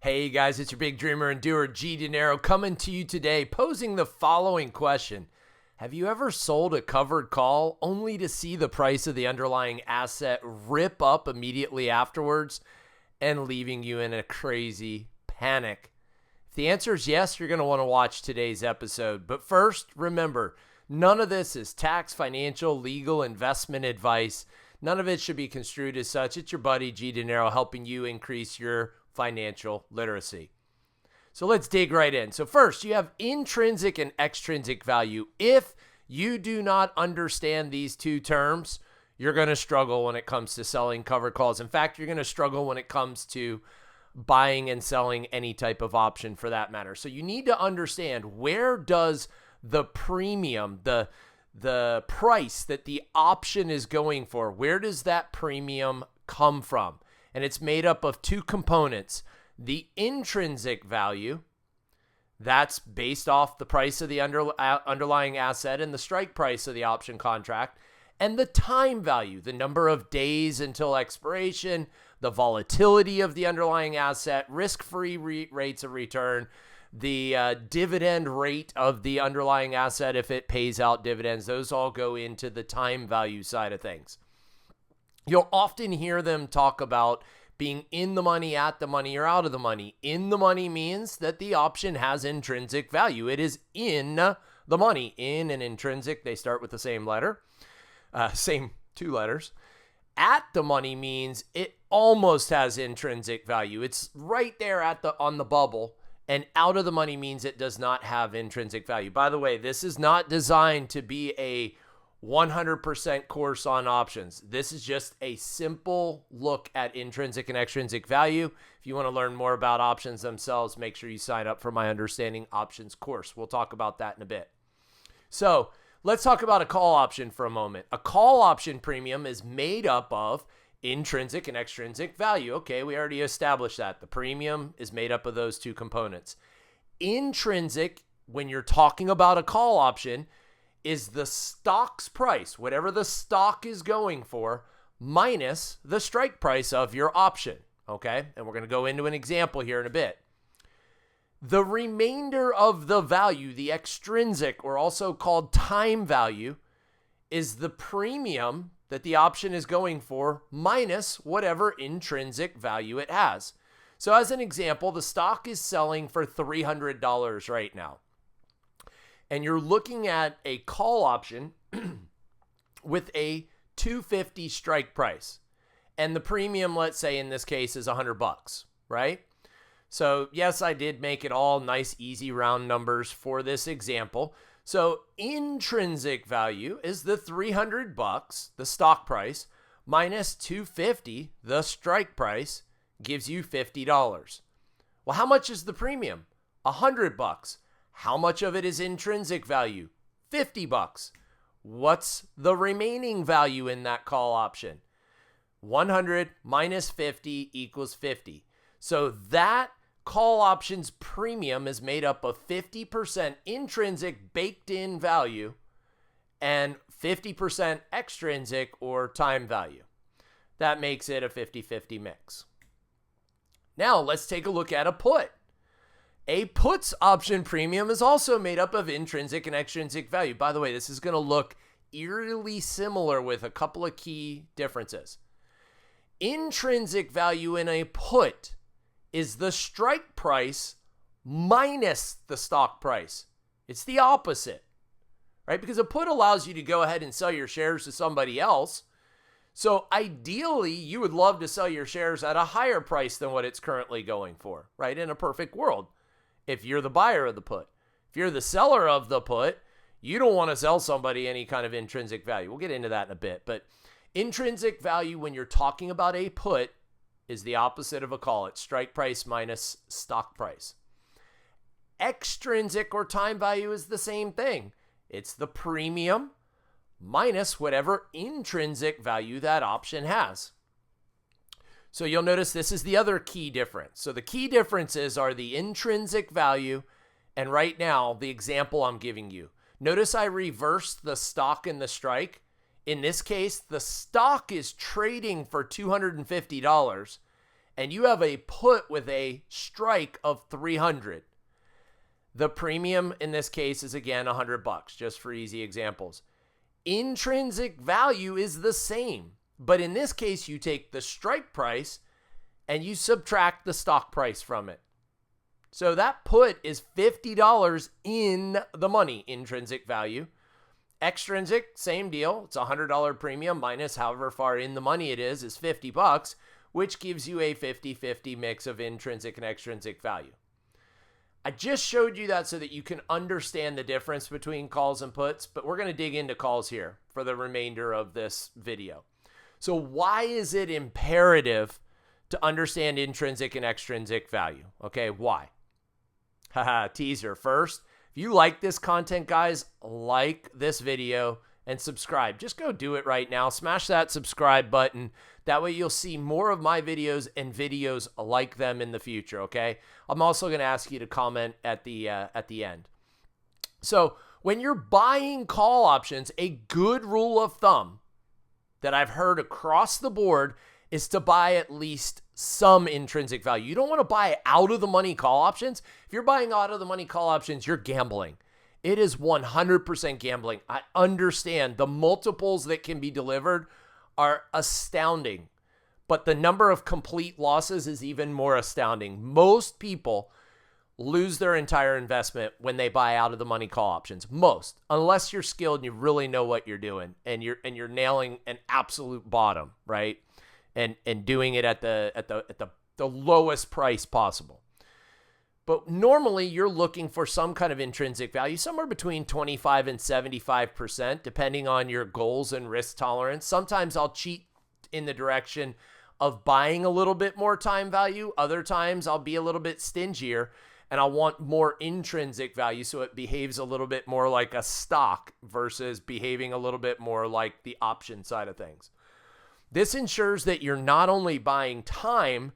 Hey guys, it's your big dreamer and doer, G Dinero, coming to you today, posing the following question. Have you ever sold a covered call only to see the price of the underlying asset rip up immediately afterwards and leaving you in a crazy panic? If the answer is yes, you're going to want to watch today's episode. But first, remember, none of this is tax, financial, legal, investment advice. None of it should be construed as such. It's your buddy, G Dinero, helping you increase your financial literacy. So let's dig right in. So first, you have intrinsic and extrinsic value. If you do not understand these two terms, you're going to struggle when it comes to selling covered calls. In fact, you're going to struggle when it comes to buying and selling any type of option for that matter. So you need to understand, where does the premium, the price that the option is going for, where does that premium come from? And it's made up of two components. The intrinsic value, that's based off the price of the underlying asset and the strike price of the option contract, and the time value, the number of days until expiration, the volatility of the underlying asset, risk-free rates of return, the dividend rate of the underlying asset if it pays out dividends. Those all go into the time value side of things. You'll often hear them talk about being in the money, at the money, or out of the money. In the money means that the option has intrinsic value. It is in the money. In and intrinsic, they start with the same letter, same two letters. At the money means it almost has intrinsic value. It's right there on the bubble. And out of the money means it does not have intrinsic value. By the way, this is not designed to be a 100% course on options. This is just a simple look at intrinsic and extrinsic value. If you want to learn more about options themselves, make sure you sign up for my Understanding Options course. We'll talk about that in a bit. So let's talk about a call option for a moment. A call option premium is made up of intrinsic and extrinsic value. Okay, we already established that. The premium is made up of those two components. Intrinsic, when you're talking about a call option, is the stock's price, whatever the stock is going for, minus the strike price of your option. Okay, and we're going to go into an example here in a bit. The remainder of the value, the extrinsic, or also called time value, is the premium that the option is going for minus whatever intrinsic value it has. So as an example, the stock is selling for $300 right now. And you're looking at a call option with a $250 strike price. And the premium, let's say in this case, is $100, right? So yes, I did make it all nice, easy, round numbers for this example. So intrinsic value is the $300, the stock price, minus $250, the strike price, gives you $50. Well, how much is the premium? $100. How much of it is intrinsic value? $50. What's the remaining value in that call option? 100 minus 50 equals 50. So that call option's premium is made up of 50% intrinsic baked in value and 50% extrinsic or time value. That makes it a 50-50 mix. Now let's take a look at a put. A put's option premium is also made up of intrinsic and extrinsic value. By the way, this is going to look eerily similar with a couple of key differences. Intrinsic value in a put is the strike price minus the stock price. It's the opposite, right? Because a put allows you to go ahead and sell your shares to somebody else. So ideally, you would love to sell your shares at a higher price than what it's currently going for, right? In a perfect world, if you're the buyer of the put. If you're the seller of the put, you don't want to sell somebody any kind of intrinsic value. We'll get into that in a bit. But intrinsic value, when you're talking about a put, is the opposite of a call. It's strike price minus stock price. Extrinsic or time value is the same thing. It's the premium minus whatever intrinsic value that option has. So you'll notice this is the other key difference. So the key differences are the intrinsic value and right now the example I'm giving you. Notice I reversed the stock and the strike. In this case, the stock is trading for $250 and you have a put with a strike of 300. The premium in this case is again $100, just for easy examples. Intrinsic value is the same, but in this case, you take the strike price and you subtract the stock price from it. So that put is $50 in the money, intrinsic value. Extrinsic, same deal. It's a $100 premium minus however far in the money it is $50, which gives you a 50-50 mix of intrinsic and extrinsic value. I just showed you that so that you can understand the difference between calls and puts, but we're going to dig into calls here for the remainder of this video. So why is it imperative to understand intrinsic and extrinsic value? Okay, why? Haha, teaser. First, if you like this content, guys, like this video and subscribe. Just go do it right now. Smash that subscribe button. That way you'll see more of my videos and videos like them in the future, okay? I'm also going to ask you to comment at the end. So when you're buying call options, a good rule of thumb that I've heard across the board is to buy at least some intrinsic value. You don't want to buy out of the money call options. If you're buying out of the money call options, you're gambling. It is 100% gambling. I understand the multiples that can be delivered are astounding, but the number of complete losses is even more astounding. Most people lose their entire investment when they buy out of the money call options. Most, unless you're skilled and you really know what you're doing and you're nailing an absolute bottom, right? And doing it at the lowest price possible. But normally you're looking for some kind of intrinsic value, somewhere between 25 and 75%, depending on your goals and risk tolerance. Sometimes I'll cheat in the direction of buying a little bit more time value. Other times I'll be a little bit stingier and I want more intrinsic value so it behaves a little bit more like a stock versus behaving a little bit more like the option side of things. This ensures that you're not only buying time,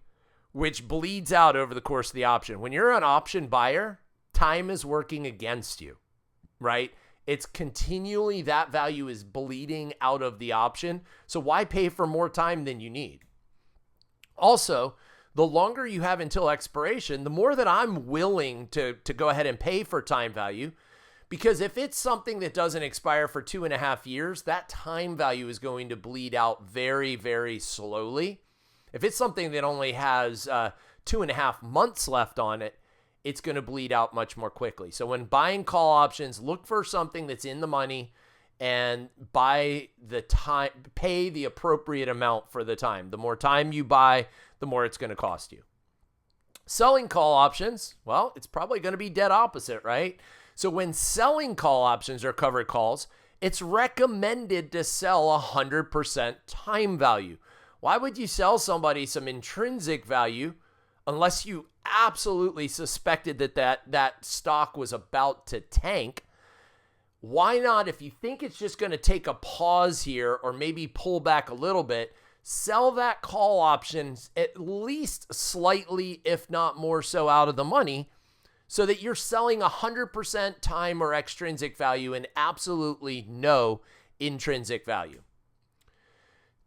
which bleeds out over the course of the option. When you're an option buyer, time is working against you, right? It's continually that value is bleeding out of the option. So why pay for more time than you need? Also, the longer you have until expiration, the more that I'm willing to go ahead and pay for time value. Because if it's something that doesn't expire for 2.5 years, that time value is going to bleed out very, very slowly. If it's something that only has 2.5 months left on it, it's going to bleed out much more quickly. So when buying call options, look for something that's in the money and buy the time, pay the appropriate amount for the time. The more time you buy, the more it's going to cost you. Selling call options, well, it's probably going to be dead opposite, right? So when selling call options or covered calls, it's recommended to sell 100% time value. Why would you sell somebody some intrinsic value unless you absolutely suspected that stock was about to tank? Why not, if you think it's just going to take a pause here or maybe pull back a little bit, sell that call option at least slightly, if not more so, out of the money, so that you're selling 100% time or extrinsic value and absolutely no intrinsic value.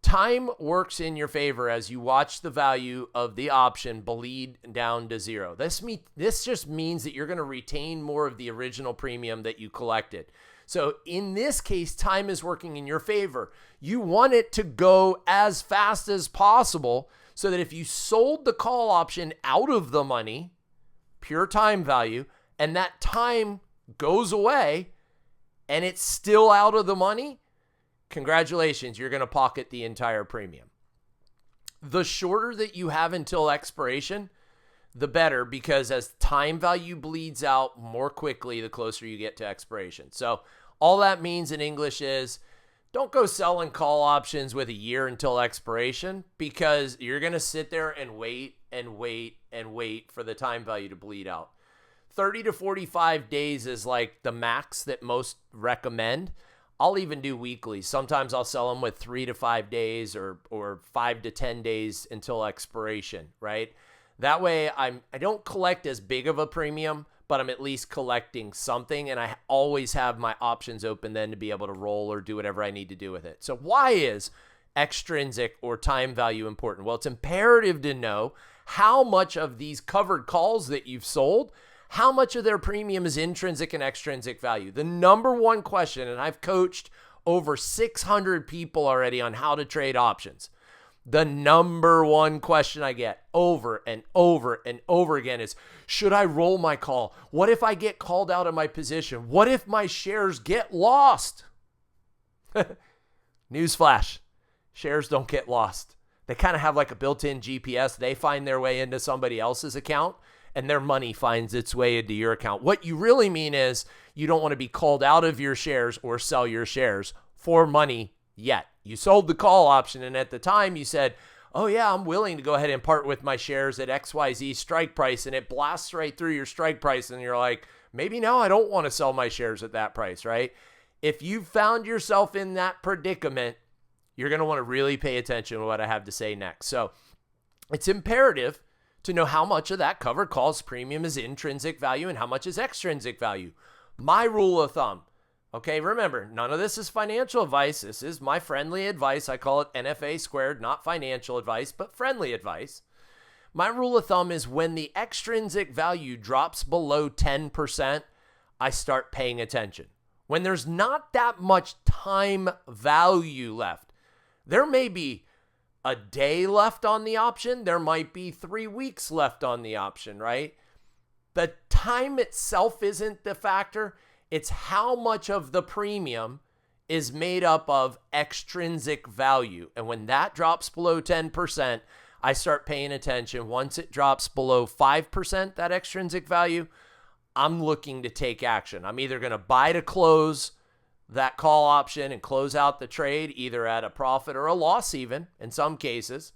Time works in your favor as you watch the value of the option bleed down to zero. This just means that you're going to retain more of the original premium that you collected. So in this case, time is working in your favor. You want it to go as fast as possible so that if you sold the call option out of the money, pure time value, and that time goes away and it's still out of the money, congratulations, you're going to pocket the entire premium. The shorter that you have until expiration, the better, because as time value bleeds out more quickly, the closer you get to expiration. So all that means in English is don't go selling call options with a year until expiration, because you're going to sit there and wait and wait and wait for the time value to bleed out. 30 to 45 days is like the max that most recommend. I'll even do weekly. Sometimes I'll sell them with 3 to 5 days or 5 to 10 days until expiration, right? That way I don't collect as big of a premium, but I'm at least collecting something, and I always have my options open then to be able to roll or do whatever I need to do with it. So why is extrinsic or time value important? Well, it's imperative to know how much of these covered calls that you've sold, how much of their premium is intrinsic and extrinsic value. The number one question, and I've coached over 600 people already on how to trade options. The number one question I get over and over and over again is, should I roll my call? What if I get called out of my position? What if my shares get lost? Newsflash, shares don't get lost. They kind of have like a built-in GPS. They find their way into somebody else's account and their money finds its way into your account. What you really mean is you don't want to be called out of your shares or sell your shares for money yet. You sold the call option, and at the time you said, oh yeah, I'm willing to go ahead and part with my shares at XYZ strike price, and it blasts right through your strike price, and you're like, maybe now I don't want to sell my shares at that price, right? If you found yourself in that predicament, you're going to want to really pay attention to what I have to say next. So it's imperative to know how much of that covered calls premium is intrinsic value and how much is extrinsic value. My rule of thumb. Okay, remember, none of this is financial advice. This is my friendly advice. I call it NFA squared, not financial advice, but friendly advice. My rule of thumb is when the extrinsic value drops below 10%, I start paying attention. When there's not that much time value left, there may be a day left on the option. There might be 3 weeks left on the option, right? The time itself isn't the factor. It's how much of the premium is made up of extrinsic value. And when that drops below 10%, I start paying attention. Once it drops below 5%, that extrinsic value, I'm looking to take action. I'm either going to buy to close that call option and close out the trade, either at a profit or a loss even in some cases,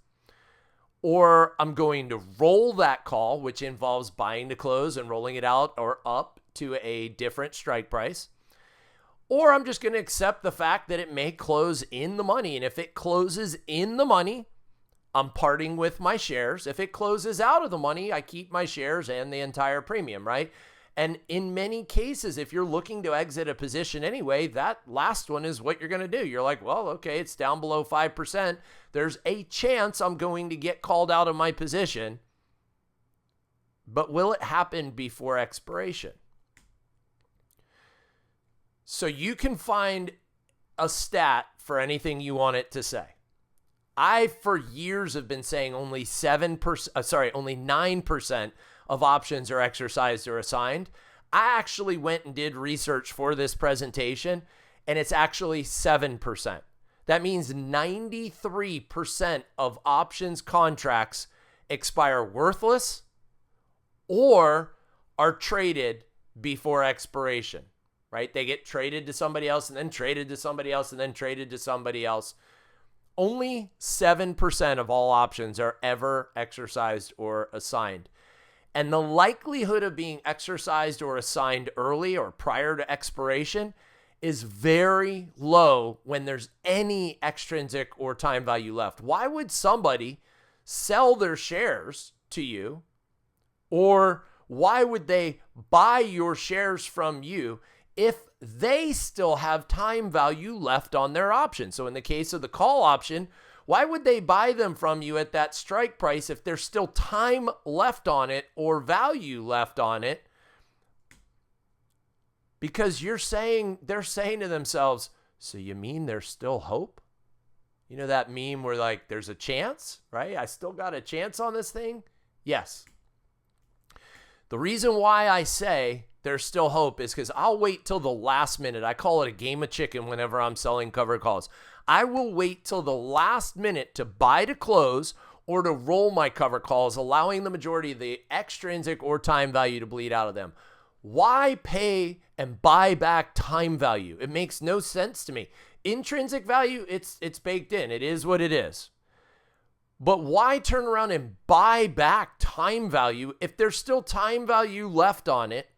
or I'm going to roll that call, which involves buying to close and rolling it out or up to a different strike price, or I'm just going to accept the fact that it may close in the money. And if it closes in the money, I'm parting with my shares. If it closes out of the money, I keep my shares and the entire premium, right? And in many cases, if you're looking to exit a position anyway, that last one is what you're going to do. You're like, well, okay, it's down below 5%. There's a chance I'm going to get called out of my position, but will it happen before expiration? So you can find a stat for anything you want it to say. I, for years, have been saying only 9% of options are exercised or assigned. I actually went and did research for this presentation, and it's actually 7%. That means 93% of options contracts expire worthless or are traded before expiration, right? They get traded to somebody else and then traded to somebody else and then traded to somebody else. Only 7% of all options are ever exercised or assigned. And the likelihood of being exercised or assigned early or prior to expiration is very low when there's any extrinsic or time value left. Why would somebody sell their shares to you, or why would they buy your shares from you if they still have time value left on their option? So in the case of the call option, why would they buy them from you at that strike price if there's still time left on it or value left on it? Because they're saying to themselves, so you mean there's still hope? You know that meme where like there's a chance, right? I still got a chance on this thing? Yes. The reason why I say there's still hope is because I'll wait till the last minute. I call it a game of chicken whenever I'm selling covered calls. I will wait till the last minute to buy to close or to roll my cover calls, allowing the majority of the extrinsic or time value to bleed out of them. Why pay and buy back time value? It makes no sense to me. Intrinsic value, it's baked in. It is what it is. But why turn around and buy back time value if there's still time value left on it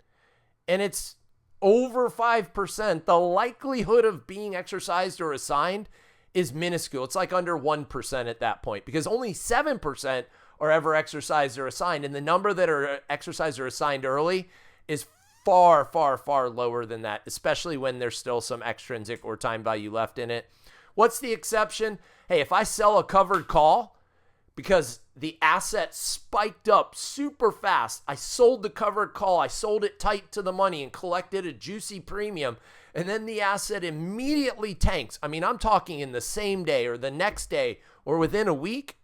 and it's over 5%? The likelihood of being exercised or assigned is minuscule. It's like under 1% at that point, because only 7% are ever exercised or assigned. And the number that are exercised or assigned early is far, far, far lower than that, especially when there's still some extrinsic or time value left in it. What's the exception? hey, if I sell a covered call because the asset spiked up super fast, I sold the covered call, I sold it tight to the money and collected a juicy premium, and then the asset immediately tanks. I mean, I'm talking in the same day or the next day or within a week.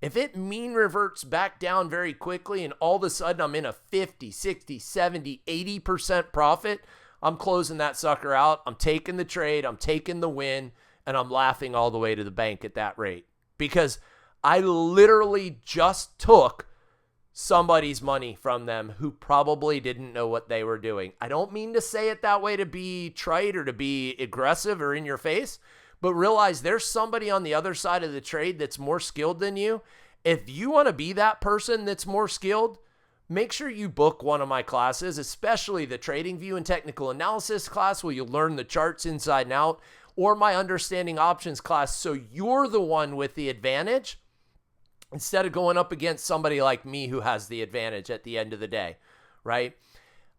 If it mean reverts back down very quickly and all of a sudden I'm in a 50, 60, 70, 80% profit, I'm closing that sucker out. I'm taking the trade, I'm taking the win, and I'm laughing all the way to the bank at that rate. Because I literally just took somebody's money from them who probably didn't know what they were doing. I don't mean to say it that way to be trite or to be aggressive or in your face, but realize there's somebody on the other side of the trade that's more skilled than you. If you want to be that person that's more skilled, make sure you book one of my classes, especially the Trading View and Technical Analysis class where you learn the charts inside and out, or my Understanding Options class so you're the one with the advantage instead of going up against somebody like me who has the advantage at the end of the day, right?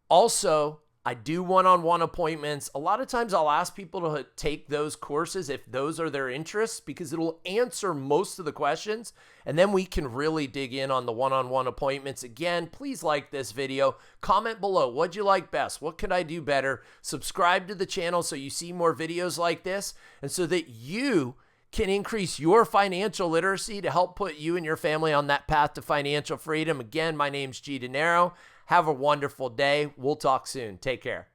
Also, I do one-on-one appointments. A lot of times I'll ask people to take those courses if those are their interests because it'll answer most of the questions, and then we can really dig in on the one-on-one appointments. Again, please like this video. Comment below. What'd you like best? What could I do better? Subscribe to the channel so you see more videos like this and so that you can increase your financial literacy to help put you and your family on that path to financial freedom. Again, my name's G. Dinero. Have a wonderful day. We'll talk soon. Take care.